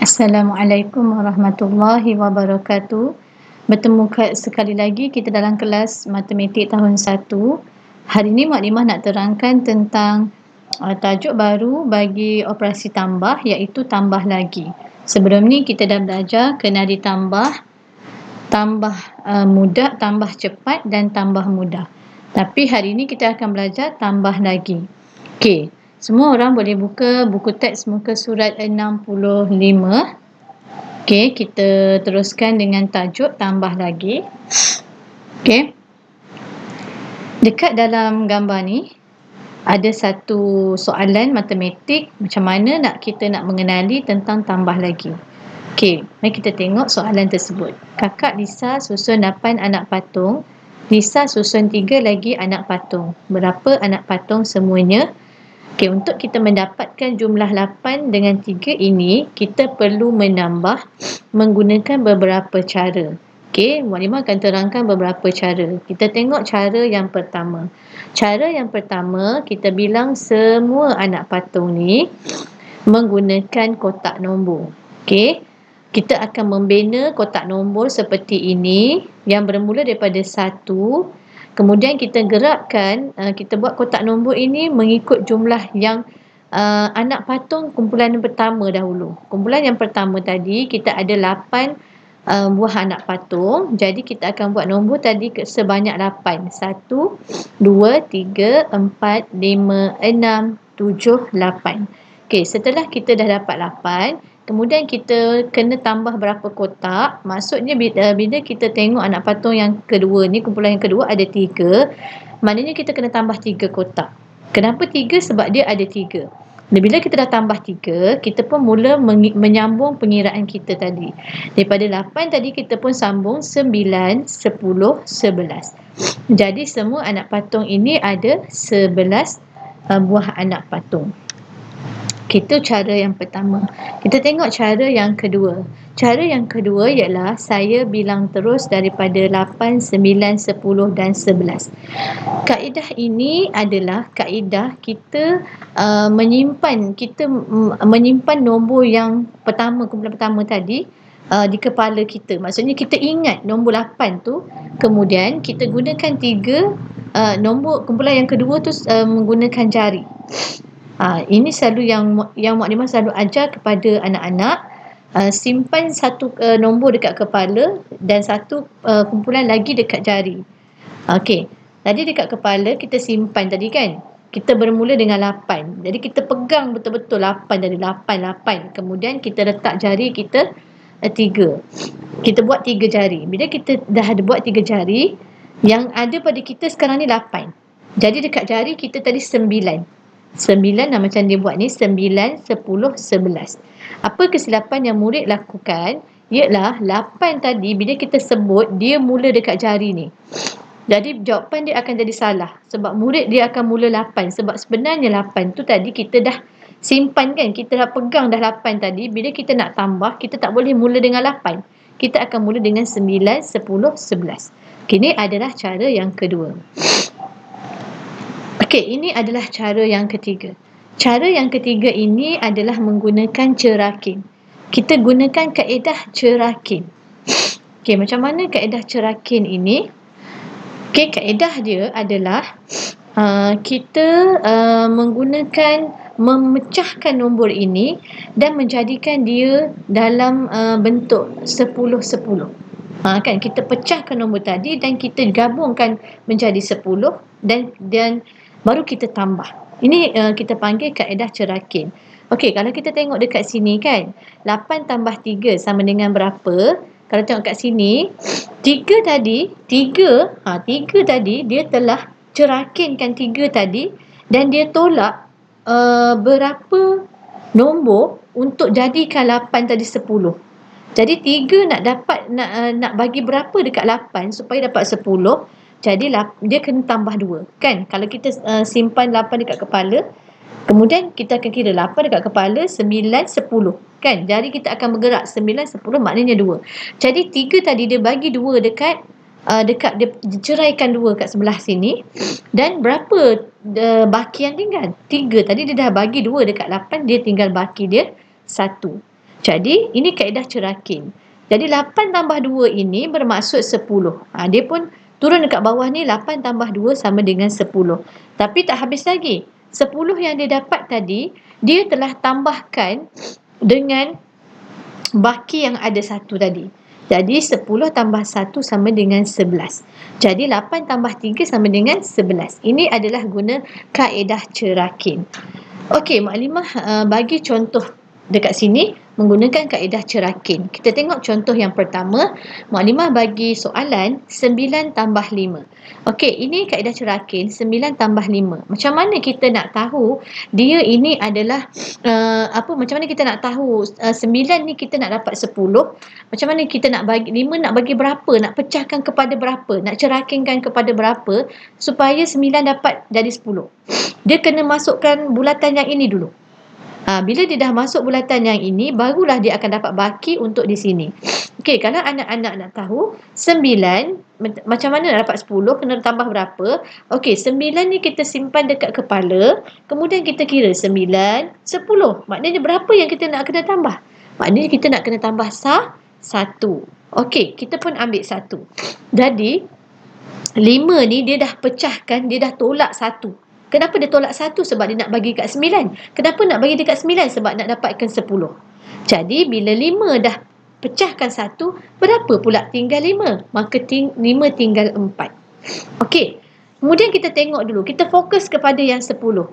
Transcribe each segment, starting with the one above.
Assalamualaikum warahmatullahi wabarakatuh. Bertemu sekali lagi kita dalam kelas matematik tahun 1. Hari ini Maklimah nak terangkan tentang tajuk baru bagi operasi tambah, iaitu tambah lagi. Sebelum ni kita dah belajar kenali tambah, tambah mudah, tambah cepat dan tambah mudah. Tapi hari ini kita akan belajar tambah lagi. Okey. Semua orang boleh buka buku teks muka surat 65. Okey, kita teruskan dengan tajuk tambah lagi. Okey. Dekat dalam gambar ni ada satu soalan matematik, macam mana kita nak mengenali tentang tambah lagi. Okey, mari kita tengok soalan tersebut. Kakak Lisa susun 8 anak patung. Lisa susun 3 lagi anak patung. Berapa anak patung semuanya? Okey, untuk kita mendapatkan jumlah 8 dengan 3 ini, kita perlu menambah menggunakan beberapa cara. Okey, Maklimah akan terangkan beberapa cara. Kita tengok cara yang pertama. Cara yang pertama, kita bilang semua anak patung ni menggunakan kotak nombor. Okey, kita akan membina kotak nombor seperti ini yang bermula daripada 1. Kemudian kita gerakkan, kita buat kotak nombor ini mengikut jumlah yang anak patung kumpulan yang pertama dahulu. Kumpulan yang pertama tadi kita ada 8 buah anak patung. Jadi kita akan buat nombor tadi sebanyak 8. 1, 2, 3, 4, 5, 6, 7, 8. Okey, setelah kita dah dapat 8, kemudian kita kena tambah berapa kotak. Maksudnya bila kita tengok anak patung yang kedua ni, kumpulan yang kedua ada 3, maknanya kita kena tambah 3 kotak. Kenapa 3? Sebab dia ada 3. Dan bila kita dah tambah 3, kita pun mula menyambung pengiraan kita tadi. Daripada 8 tadi kita pun sambung 9, 10, 11. Jadi semua anak patung ini ada 11 buah anak patung. Itu cara yang pertama. Kita tengok cara yang kedua. Cara yang kedua ialah saya bilang terus daripada 8, 9, 10 dan 11. Kaedah ini adalah kaedah kita menyimpan nombor yang pertama, kumpulan pertama tadi di kepala kita. Maksudnya kita ingat nombor 8 tu, kemudian kita gunakan 3 nombor kumpulan yang kedua tu menggunakan jari. Ini selalu yang Maklimah selalu ajar kepada anak-anak. Simpan satu nombor dekat kepala dan satu kumpulan lagi dekat jari. Okey, tadi dekat kepala kita simpan tadi kan. Kita bermula dengan 8. Jadi kita pegang betul-betul 8 dari 8. Kemudian kita letak jari kita 3. Kita buat 3 jari. Bila kita dah ada buat 3 jari, yang ada pada kita sekarang ni 8. Jadi dekat jari kita tadi 9 macam dia buat ni, 9, 10, 11. Apa kesilapan yang murid lakukan ialah 8 tadi bila kita sebut dia mula dekat jari ni. Jadi jawapan dia akan jadi salah sebab murid dia akan mula 8. Sebab sebenarnya 8 tu tadi kita dah simpan kan, kita dah pegang dah 8 tadi. Bila kita nak tambah, kita tak boleh mula dengan 8. Kita akan mula dengan 9, 10, 11. Ini adalah cara yang kedua. Okey, ini adalah cara yang ketiga. Cara yang ketiga ini adalah menggunakan cerakin. Kita gunakan kaedah cerakin. Okey, macam mana kaedah cerakin ini? Okey, kaedah dia adalah kita memecahkan nombor ini dan menjadikan dia dalam bentuk 10-10. Kan kita pecahkan nombor tadi dan kita gabungkan menjadi 10 dan baru kita tambah. Ini kita panggil kaedah cerakin. Okey, kalau kita tengok dekat sini kan, 8 tambah 3 sama dengan berapa? Kalau tengok kat sini, 3 tadi dia telah cerakinkan 3 tadi dan dia tolak berapa nombor untuk jadikan 8 tadi 10. Jadi 3 nak bagi berapa dekat 8 supaya dapat 10. Jadi dia kena tambah 2 kan. Kalau kita simpan 8 dekat kepala, kemudian kita akan kira 8 dekat kepala, 9, 10 kan. Jari kita akan bergerak 9, 10 maknanya 2. Jadi 3 tadi dia bagi 2 dekat dia ceraikan 2 kat sebelah sini. Dan berapa baki yang tinggal? 3 tadi dia dah bagi 2 dekat 8, dia tinggal baki dia 1. Jadi ini kaedah cerakin. Jadi 8 tambah 2 ini bermaksud 10. Dia pun turun dekat bawah ni 8 tambah 2 sama dengan 10. Tapi tak habis lagi. 10 yang dia dapat tadi, dia telah tambahkan dengan baki yang ada 1 tadi. Jadi 10 tambah 1 sama dengan 11. Jadi 8 tambah 3 sama dengan 11. Ini adalah guna kaedah cerakin. Okey, Maklimah bagi contoh dekat sini menggunakan kaedah cerakin. Kita tengok contoh yang pertama. Maklimah bagi soalan 9 tambah 5. Okey, ini kaedah cerakin 9 tambah 5. Macam mana kita nak tahu dia ini adalah macam mana kita nak tahu 9 ni kita nak dapat 10. Macam mana kita nak bagi 5 nak bagi berapa, nak pecahkan kepada berapa, nak cerakinkan kepada berapa supaya 9 dapat jadi 10. Dia kena masukkan bulatan yang ini dulu. Bila dia dah masuk bulatan yang ini, barulah dia akan dapat baki untuk di sini. Okey, kalau anak-anak nak tahu 9 macam mana nak dapat 10, kena tambah berapa? Okey, 9 ni kita simpan dekat kepala, kemudian kita kira 9, 10. Maknanya berapa yang kita nak kena tambah? Maknanya kita nak kena tambah 1. Okey, kita pun ambil 1. Jadi 5 ni dia dah pecahkan, dia dah tolak 1. Kenapa dia tolak 1? Sebab dia nak bagi kat 9. Kenapa nak bagi dekat 9? Sebab nak dapatkan 10. Jadi bila 5 dah pecahkan 1, berapa pula tinggal 5? Maka 5 tinggal 4. Okey. Kemudian kita tengok dulu. Kita fokus kepada yang 10.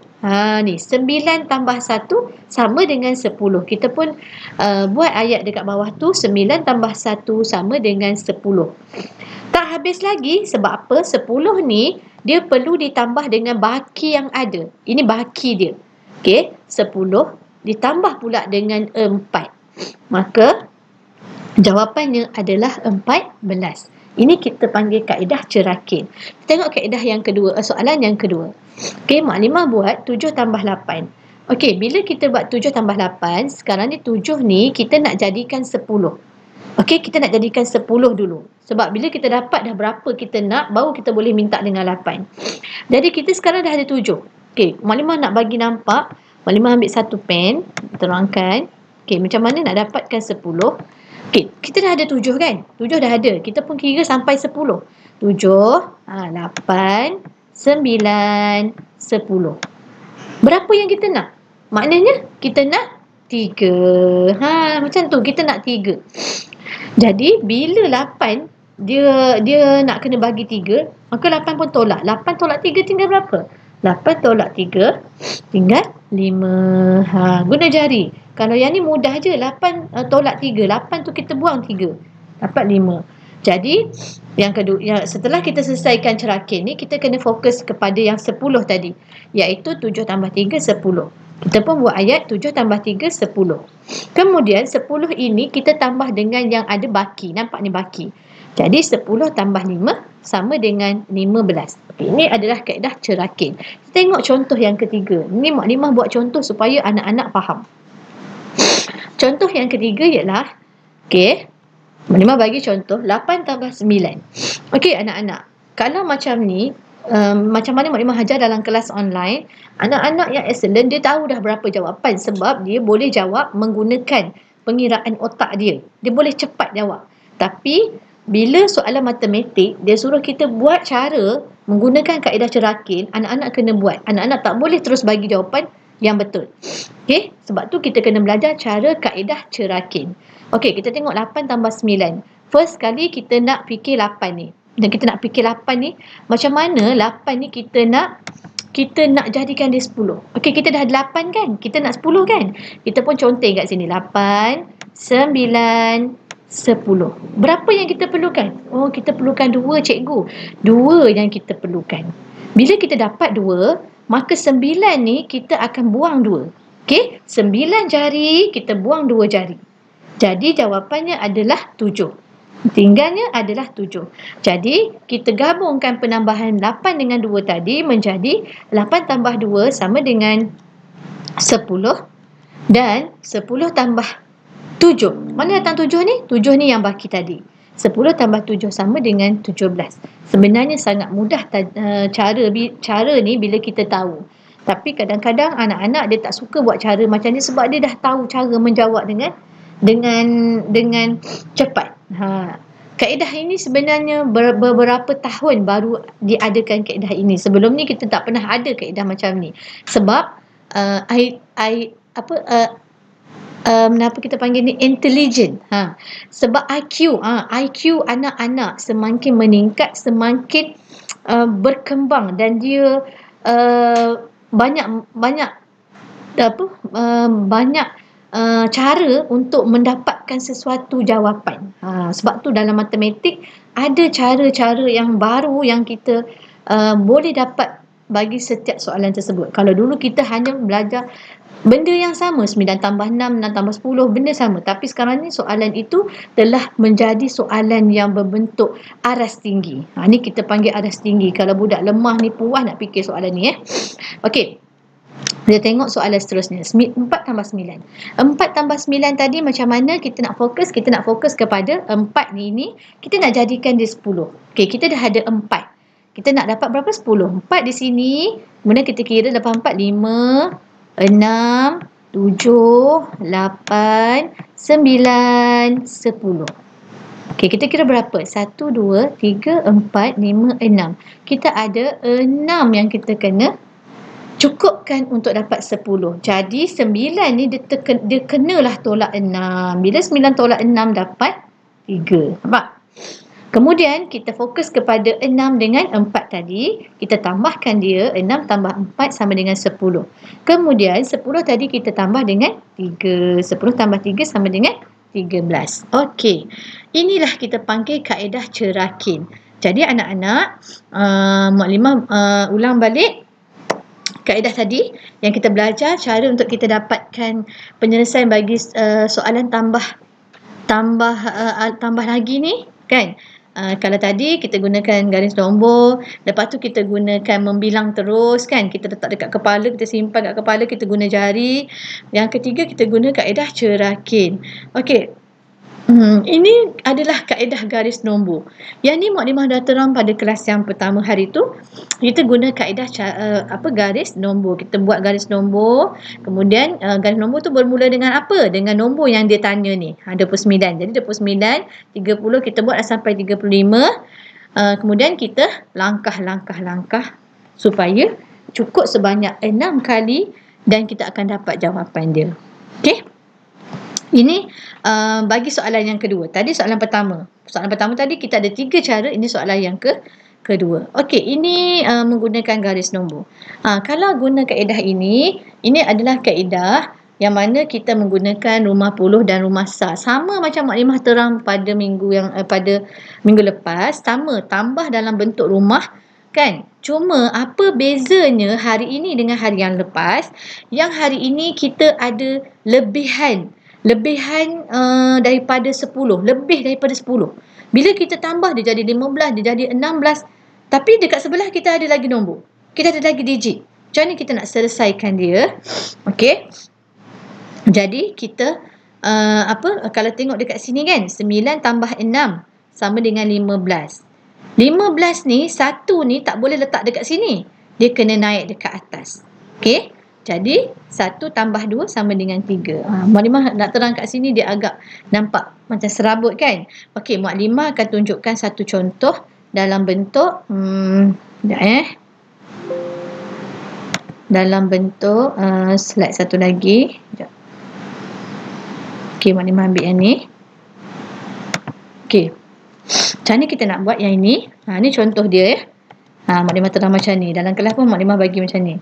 Ni 9 tambah 1 sama dengan 10. Kita pun buat ayat dekat bawah tu. 9 tambah 1 sama dengan 10. Tak habis lagi. Sebab apa? 10 ni dia perlu ditambah dengan baki yang ada. Ini baki dia. Okey, 10 ditambah pula dengan 4. Maka jawapannya adalah 14. Ini kita panggil kaedah cerakin. Kita tengok kaedah yang kedua, soalan yang kedua. Okey, Maklimah buat 7 tambah 8. Okey, bila kita buat 7 tambah 8, sekarang ni 7 ni kita nak jadikan 10. Okey, kita nak jadikan 10 dulu. Sebab bila kita dapat dah berapa kita nak, baru kita boleh minta dengan 8. Jadi kita sekarang dah ada 7. Okey, Maklimah nak bagi nampak. Maklimah ambil satu pen, terangkan. Okey, macam mana nak dapatkan 10. Okey, kita dah ada 7 kan? 7 dah ada. Kita pun kira sampai 10. 7, 8, 9, 10. Berapa yang kita nak? Maknanya kita nak 3. Macam tu, kita nak 3. Jadi bila 8 dia nak kena bagi 3, maka 8 pun tolak. 8 tolak 3 tinggal berapa? 8 tolak 3 tinggal 5. Guna jari. Kalau yang ni mudah je. 8 tolak 3. 8 tu kita buang 3. Dapat 5. Jadi yang kedua, setelah kita selesaikan cerakin ni, kita kena fokus kepada yang 10 tadi, iaitu 7 tambah 3 10. Kita pun buat ayat 7 tambah 3 10. Kemudian 10 ini kita tambah dengan yang ada baki. Nampak ni baki. Jadi 10 tambah 5 sama dengan 15. Ini adalah kaedah cerakin. Kita tengok contoh yang ketiga. Ini Maklimah buat contoh supaya anak-anak faham. Contoh yang ketiga ialah, okey, Maklimah bagi contoh 8 tambah 9. Okey anak-anak, kalau macam ni, macam mana Maklimah ajar dalam kelas online, anak-anak yang excellent dia tahu dah berapa jawapan sebab dia boleh jawab menggunakan pengiraan otak dia. Dia boleh cepat jawab. Tapi bila soalan matematik, dia suruh kita buat cara menggunakan kaedah cerakin, anak-anak kena buat. Anak-anak tak boleh terus bagi jawapan yang betul. Okey, sebab tu kita kena belajar cara kaedah cerakin. Okey, kita tengok 8 tambah 9. First kali kita nak fikir 8 ni. Dan kita nak fikir 8 ni, macam mana 8 ni kita nak jadikan dia 10. Okey, kita dah ada 8 kan? Kita nak 10 kan? Kita pun conteng kat sini. 8, 9, 10. Berapa yang kita perlukan? Oh, kita perlukan 2 cikgu. 2 yang kita perlukan. Bila kita dapat 2, maka 9 ni kita akan buang 2. Okey, 9 jari, kita buang 2 jari. Jadi jawapannya adalah 7. Tinggalnya adalah 7. Jadi kita gabungkan penambahan 8 dengan 2 tadi menjadi 8 tambah 2 sama dengan 10. Dan 10 tambah 7. Mana datang 7 ni? 7 ni yang baki tadi. 10 tambah 7 sama dengan 17. Sebenarnya sangat mudah cara ni bila kita tahu. Tapi kadang-kadang anak-anak dia tak suka buat cara macam ni sebab dia dah tahu cara menjawab dengan dengan cepat. Kaedah ini sebenarnya beberapa tahun baru diadakan kaedah ini. Sebelum ni kita tak pernah ada kaedah macam ni. Sebab kenapa kita panggil ni intelligent? Sebab IQ anak-anak semakin meningkat, semakin berkembang, dan dia banyak cara untuk mendapatkan sesuatu jawapan. Sebab tu dalam matematik ada cara-cara yang baru yang kita boleh dapat bagi setiap soalan tersebut. Kalau dulu kita hanya belajar benda yang sama, 9 tambah 6, 6 tambah 10, benda sama. Tapi sekarang ni soalan itu telah menjadi soalan yang berbentuk aras tinggi. Ni kita panggil aras tinggi. Kalau budak lemah ni puas nak fikir soalan ni. Okey. Kita tengok soalan seterusnya. 4 tambah 9. 4 tambah 9 tadi macam mana kita nak fokus? Kita nak fokus kepada 4 ni. Kita nak jadikan dia 10. Okey, kita dah ada 4. Kita nak dapat berapa? 10. 4 di sini. Kemudian kita kira 8, 4, 5, 6, 7, 8, 9, 10. Okey, kita kira berapa? 1, 2, 3, 4, 5, 6. Kita ada 6 yang kita kena cukupkan untuk dapat 10. Jadi 9 ni dia kenalah tolak 6. Bila 9 tolak 6 dapat 3. Nampak? Kemudian kita fokus kepada 6 dengan 4 tadi. Kita tambahkan dia. 6 tambah 4 sama dengan 10. Kemudian 10 tadi kita tambah dengan 3. 10 tambah 3 sama dengan 13. Okey. Inilah kita panggil kaedah cerakin. Jadi anak-anak, Maklimah ulang balik kaedah tadi yang kita belajar, cara untuk kita dapatkan penyelesaian bagi soalan tambah lagi ni, kan? Kalau tadi kita gunakan garis nombor, lepas tu kita gunakan membilang terus, kan? Kita letak dekat kepala, kita simpan kat kepala, kita guna jari. Yang ketiga kita guna kaedah cerakin. Okey. Ini adalah kaedah garis nombor. Yang ni Maklimah dah terang pada kelas yang pertama hari tu. Kita guna kaedah garis nombor. Kita buat garis nombor. Kemudian garis nombor tu bermula dengan apa? Dengan nombor yang dia tanya ni. 29. Jadi 29, 30 kita buat sampai 35. Kemudian kita langkah supaya cukup sebanyak 6 kali dan kita akan dapat jawapan dia. Okey? Ini bagi soalan yang kedua. Tadi soalan pertama. Soalan pertama tadi kita ada 3 cara. Ini soalan yang kedua. Okey, ini menggunakan garis nombor. Kalau guna kaedah ini adalah kaedah yang mana kita menggunakan rumah puluh dan rumah sah. Sama macam Maklimah terang pada minggu lepas. Sama, tambah dalam bentuk rumah, kan? Cuma apa bezanya hari ini dengan hari yang lepas? Yang hari ini kita ada lebihan daripada 10. Lebih daripada 10. Bila kita tambah dia jadi 15, dia jadi 16. Tapi dekat sebelah kita ada lagi nombor. Kita ada lagi digit. Macam mana kita nak selesaikan dia? Okey. Jadi kita kalau tengok dekat sini kan, 9 tambah 6 sama dengan 15. 15 ni, 1 ni tak boleh letak dekat sini. Dia kena naik dekat atas. Okey. Jadi 1 tambah 2 sama dengan 3. Maklimah nak terang kat sini dia agak nampak macam serabut, kan? Okey, Maklimah akan tunjukkan satu contoh dalam bentuk dalam bentuk slide satu lagi. Okey, Maklimah ambil yang ni. Okey. Macam ni kita nak buat yang ini. Ni contoh dia. Maklimah terang macam ni. Dalam kelas pun Maklimah bagi macam ni.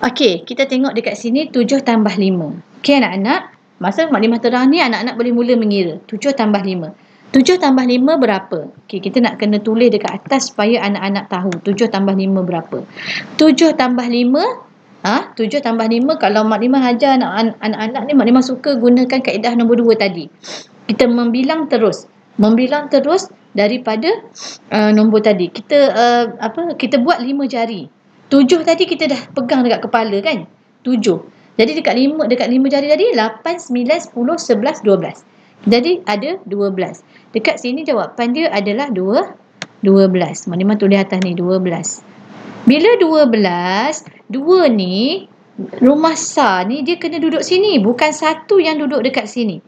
Okey, kita tengok dekat sini 7 tambah 5. Okey anak-anak, masa Maklimah terang ni anak-anak boleh mula mengira. 7 tambah 5. 7 tambah 5 berapa? Okey, kita nak kena tulis dekat atas supaya anak-anak tahu 7 tambah 5 berapa. 7 tambah 5, 7 tambah 5 kalau Maklimah ajar anak-anak ni, Maklimah suka gunakan kaedah nombor 2 tadi. Kita membilang terus daripada nombor tadi. Kita buat 5 jari. 7 tadi kita dah pegang dekat kepala, kan? 7. Jadi dekat 5 jari tadi 8, 9, 10, 11, 12. Jadi ada 12. Dekat sini jawapan dia adalah 12. Maklimah tulis atas ni 12. Bila 12, 2 ni rumah sah ni dia kena duduk sini, bukan 1 yang duduk dekat sini.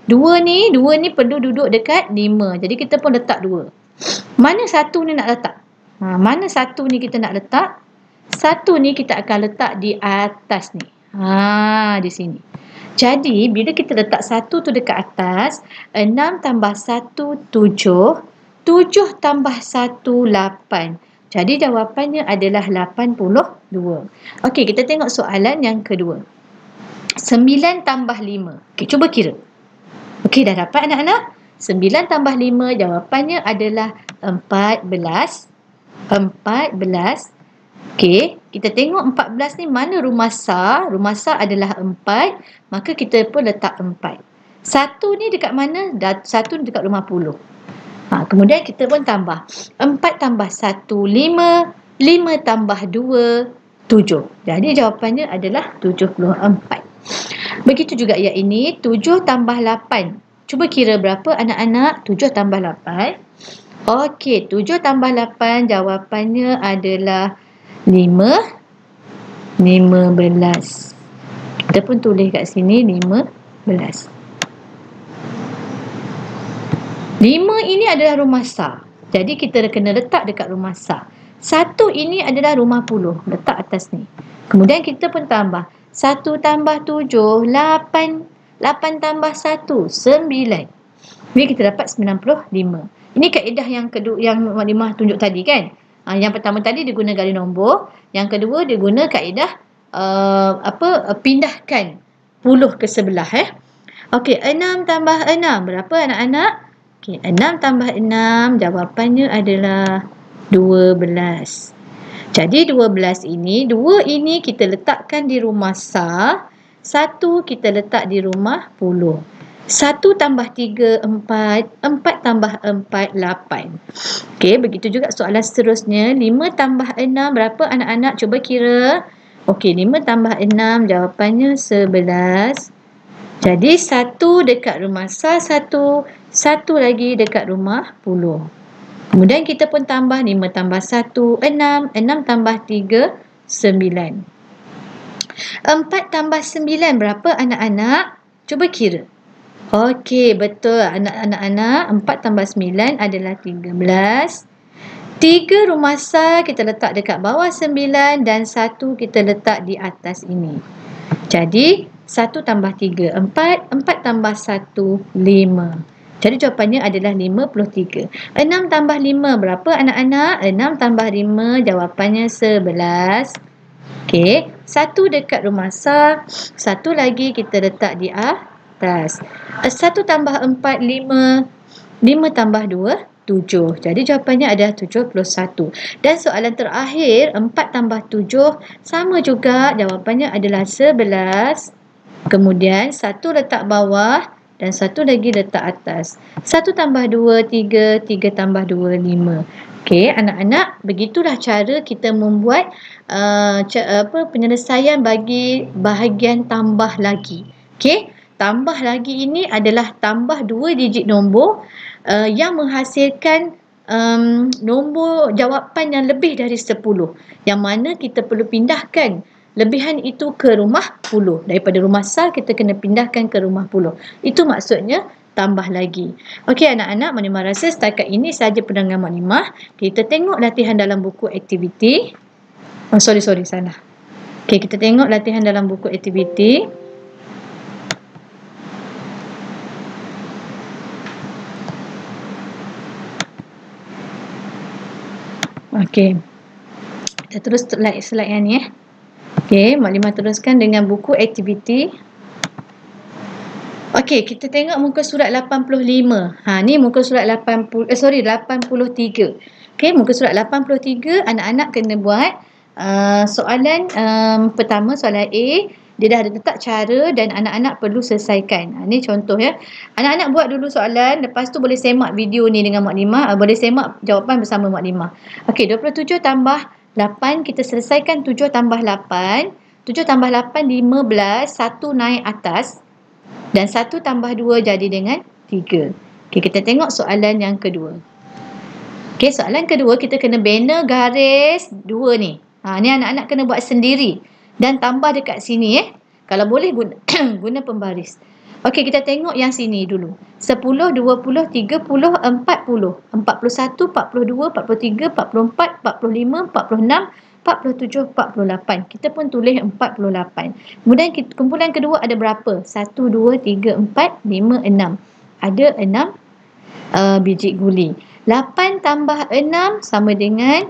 Dua ni perlu duduk dekat 5. Jadi kita pun letak 2. Mana satu ni nak letak? Mana satu ni kita nak letak? Satu ni kita akan letak di atas ni. Di sini. Jadi, bila kita letak satu tu dekat atas, 6 tambah 1, 7. 7 tambah 1, 8. Jadi, jawapannya adalah 82. Okey, kita tengok soalan yang kedua. 9 tambah 5. Okey, cuba kira. Okey, dah dapat anak-anak? 9 tambah 5, jawapannya adalah 14. 14. Okey, kita tengok 14 ni mana rumah sar. Rumah sar adalah 4. Maka kita pun letak 4. 1 ni dekat mana? 1 ni dekat rumah 10. Kemudian kita pun tambah. 4 tambah 1, 5. 5 tambah 2, 7. Jadi jawapannya adalah 74. Begitu juga yang ini. 7 tambah 8. Cuba kira berapa anak-anak? 7 tambah 8. Okey, 7 tambah 8 jawapannya adalah 15. Kita pun tulis kat sini 15. 5 ini adalah rumah sar. Jadi kita kena letak dekat rumah sar. 1 ini adalah rumah 10. Letak atas ni. Kemudian kita pun tambah. 1 tambah 7, 8. 8 tambah 1, 9. Jadi kita dapat 95. Ini kaedah yang kedua yang Maklimah tunjuk tadi kan. Yang pertama tadi dia guna gali nombor. Yang kedua dia guna kaedah pindahkan puluh ke sebelah. Okey, 6 tambah 6. Berapa anak-anak? Okey, 6 tambah 6 jawapannya adalah 12. Jadi 12 ini, 2 ini kita letakkan di rumah sar, 1 kita letak di rumah 10. 1 tambah 3, 4. 4 tambah 4, 8. Okey, begitu juga soalan seterusnya. 5 tambah 6, berapa anak-anak? Cuba kira. Okey, 5 tambah 6, jawapannya 11. Jadi, 1 dekat rumah sar 1, 1 lagi dekat rumah 10. Kemudian kita pun tambah 5 tambah 1, 6. 6 tambah 3, 9. 4 tambah 9, berapa anak-anak? Cuba kira. Okey, betul anak-anak. 4 tambah 9 adalah 13. 3 rumah sar kita letak dekat bawah 9 dan 1 kita letak di atas ini. Jadi, 1 tambah 3, 4. 4 tambah 1, 5. Jadi, jawapannya adalah 53. 6 tambah 5, berapa anak-anak? 6 tambah 5, jawapannya 11. Okey, 1 dekat rumah sar, 1 lagi kita letak di atas. 1 tambah 4, 5. 5 tambah 2, 7. Jadi jawapannya adalah 71. Dan soalan terakhir, 4 tambah 7 sama juga, jawapannya adalah 11. Kemudian 1 letak bawah dan 1 lagi letak atas. 1 tambah 2, 3. 3 tambah 2, 5. Okey, anak-anak, begitulah cara kita membuat penyelesaian bagi bahagian tambah lagi. Okey, tambah lagi ini adalah tambah 2 digit nombor yang menghasilkan nombor jawapan yang lebih dari 10. Yang mana kita perlu pindahkan lebihan itu ke rumah 10. Daripada rumah sar kita kena pindahkan ke rumah 10. Itu maksudnya tambah lagi. Okey anak-anak, Maklimah rasa setakat ini sahaja penerangan Maklimah. Kita tengok latihan dalam buku aktiviti. Salah. Okey, kita tengok latihan dalam buku aktiviti. Okey. Kita terus slide yang ni Okey, Maklimah teruskan dengan buku aktiviti. Okey, kita tengok muka surat 85. Ni muka surat 83. Okey, muka surat 83 anak-anak kena buat soalan pertama, soalan A. Dia dah ada letak cara dan anak-anak perlu selesaikan. Ni contoh ya. Anak-anak buat dulu soalan, lepas tu boleh semak video ni dengan Maklimah, boleh semak jawapan bersama Maklimah. Okey, 27 tambah 8, kita selesaikan 7 tambah 8. 7 tambah 8, 15. 1 naik atas. Dan 1 tambah 2 jadi dengan 3. Okey, kita tengok soalan yang kedua. Okey, soalan kedua kita kena bina garis 2 ni. Ni anak-anak kena buat sendiri. Dan tambah dekat sini Kalau boleh guna pembaris. Okey, kita tengok yang sini dulu. 10, 20, 30, 40. 41, 42, 43, 44, 45, 46, 47, 48. Kita pun tulis 48. Kemudian kumpulan kedua ada berapa? 1, 2, 3, 4, 5, 6. Ada 6 biji guli. 8 tambah 6 sama dengan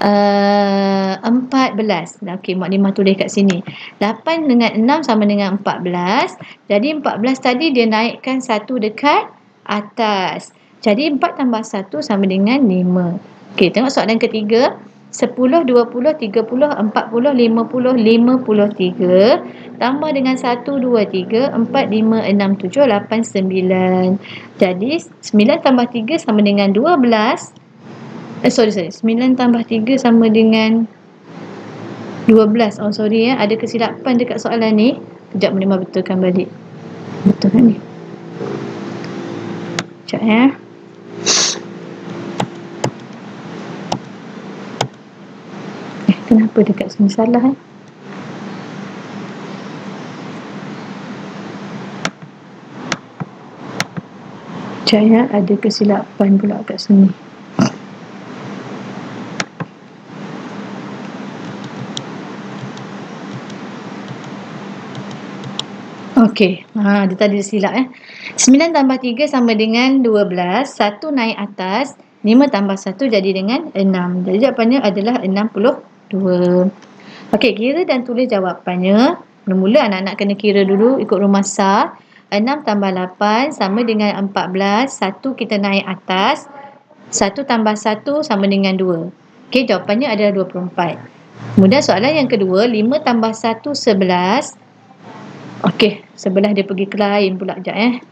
14. Okey, Mak Limah tulis kat sini. 8 dengan 6 sama dengan 14. Jadi 14 tadi dia naikkan 1 dekat atas. Jadi 4 tambah 1 sama dengan 5. Okey, tengok soalan ketiga. 10, 20, 30, 40, 50, 53 tambah dengan 1, 2, 3, 4, 5, 6, 7, 8, 9. Jadi 9 tambah 3 sama dengan 12. Sorry. 9 tambah 3 sama dengan 12. Oh, sorry ya. Ada kesilapan dekat soalan ni. Sekejap, Mak Limah betulkan balik. Betul kan ni? Sekejap ya. Kenapa dekat sini salah Sekejap ya. Ada kesilapan pula kat sini. Okey, dia tadi silap 9 tambah 3 sama dengan 12, 1 naik atas, 5 tambah 1 jadi dengan 6. Jadi jawapannya adalah 62. Okey, kira dan tulis jawapannya. Mula-mula anak-anak kena kira dulu ikut rumasah. 6 tambah 8 sama dengan 14, 1 kita naik atas, 1 tambah 1 sama dengan 2. Okey, jawapannya adalah 24. Kemudian soalan yang kedua, 5 tambah 1, 11. Okey, sebelah dia pergi ke lain pula sekejap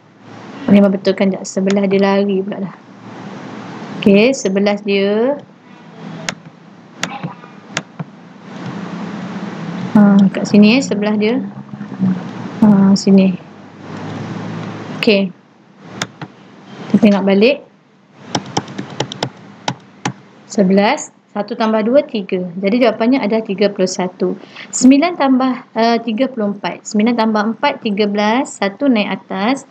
Memang betulkan sekejap. Sebelah dia lari pula dah. Okey, sebelah dia. Kat sini sebelah dia. Sini. Okey. Kita tengok balik. 11. 1 tambah 2, 3. Jadi jawapannya adalah 31. 9 tambah 34. 9 tambah 4, 13. 1 naik atas.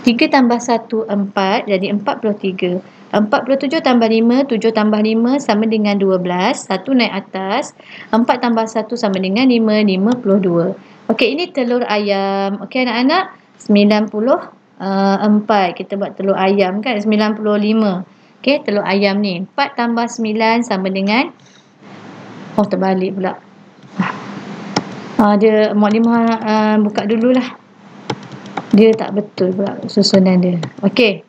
3 tambah 1, 4. Jadi 43. 47 tambah 5, 7 tambah 5 sama dengan 12. 1 naik atas. 4 tambah 1 sama dengan 5, 52. Okey, ini telur ayam. Okey anak-anak, 94. Kita buat telur ayam kan, 95. Okey, telur ayam ni. 4 tambah 9 sama dengan... terbalik pula. Dia Mak Limah buka dululah. Dia tak betul pula susunan dia. Okey.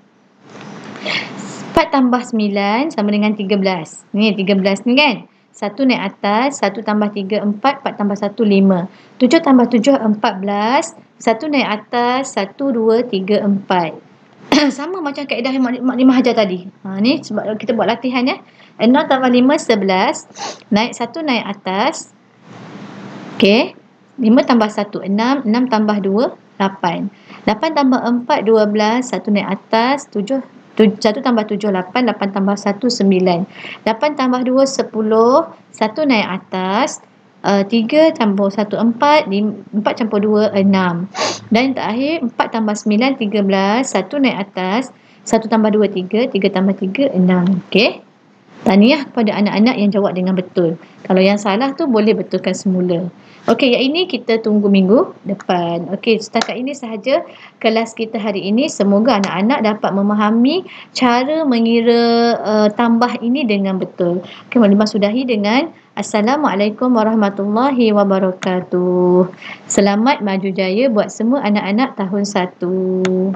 4 tambah 9 sama dengan 13. Ni 13 ni kan. 1 naik atas, 1 tambah 3, 4, 4 tambah 1, 5. 7 tambah 7, 14. 1 naik atas, 1, 2, 3, 4. Sama macam kaedah yang Mak Limah ajar tadi. Ni sebab kita buat latihan 6 tambah 5, 11. Naik 1 naik atas. Okey. 5 tambah 1, 6. 6 tambah 2, 8. 8 tambah 4, 12. 1 naik atas. 1 tambah 7, 8. 8 tambah 1, 9. 8 tambah 2, 10. 1 naik atas. 3 campur 1, 4. 4 campur 2, 6. Dan yang terakhir 4 tambah 9, 13. 1 naik atas. 1 tambah 2, 3. 3 tambah 3, 6. Okey. Tahniah kepada anak-anak yang jawab dengan betul. Kalau yang salah tu boleh betulkan semula. Okey, yang ini kita tunggu minggu depan. Okey, setakat ini sahaja kelas kita hari ini. Semoga anak-anak dapat memahami cara mengira tambah ini dengan betul. Okey, Mak Limah sudahi dengan Assalamualaikum warahmatullahi wabarakatuh. Selamat maju jaya buat semua anak-anak tahun 1.